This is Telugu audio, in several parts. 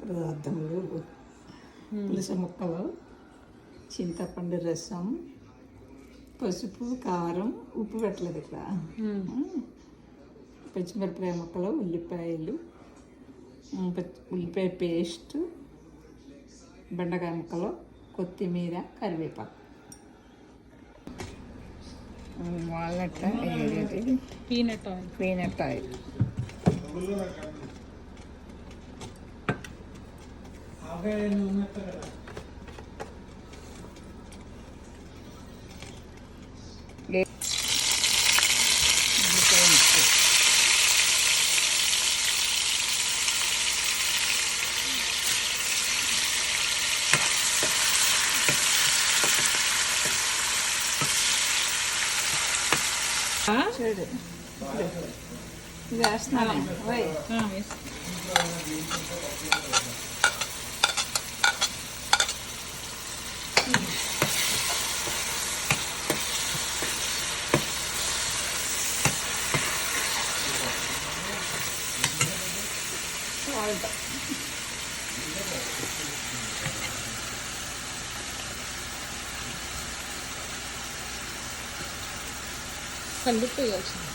పదార్థములు పులుసు ముక్కలు, చింతపండు రసం, పసుపు, కారం, ఉప్పు పెట్టలేదు ఇక్కడ, పచ్చిమిరపకాయ ముక్కలు, ఉల్లిపాయలు, ఉల్లిపాయ పేస్ట్, బెండకాయ ముక్కలు, కొత్తిమీర, కరివేపాకు, వాల్నట్, పీనట్ ఆయిల్. చూడు ఇది వేస్తున్నాను. కలిపి వేయాల్సింది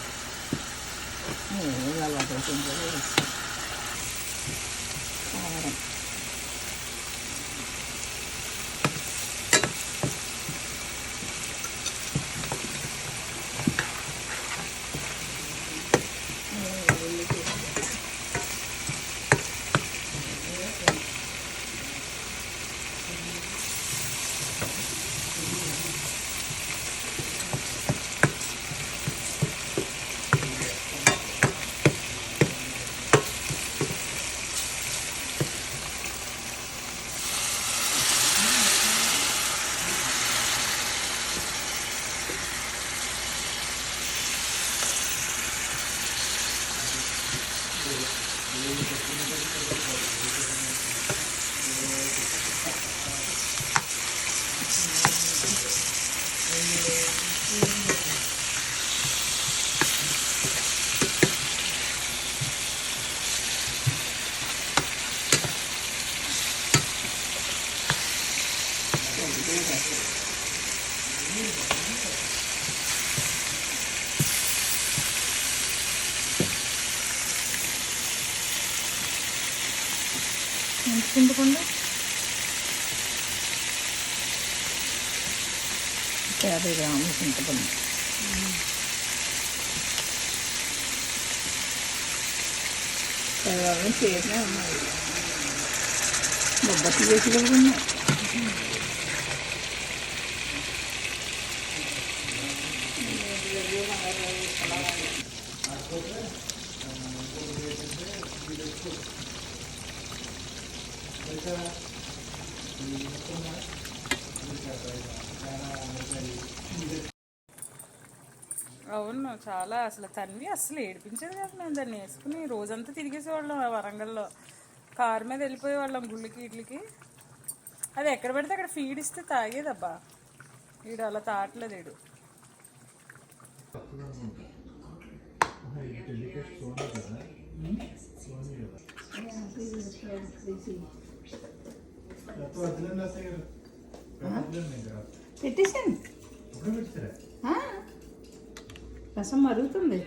అలవాటు అవుతుంది. కారం, చింతపండు 50 గ్రాములు చింతపండు, చేతిలో ఉన్నాయి, బొబ్బట్లు చేసి కూడా ఉన్నాయి. అవును, చాలా అసలు తన్వి అసలు ఏడిపించేది కదా. మేము దాన్ని వేసుకుని రోజంతా తిరిగేసేవాళ్ళం వరంగల్లో. కారు మీద వెళ్ళిపోయేవాళ్ళం గుళ్ళకి ఇట్లకి. అది ఎక్కడ పెడితే అక్కడ ఫీడ్ ఇస్తే తాగేదబ్బా. వీడు అలా తాగట్లేదు. వీడు పెట్టేసాను, రసం మరుగుతుంది.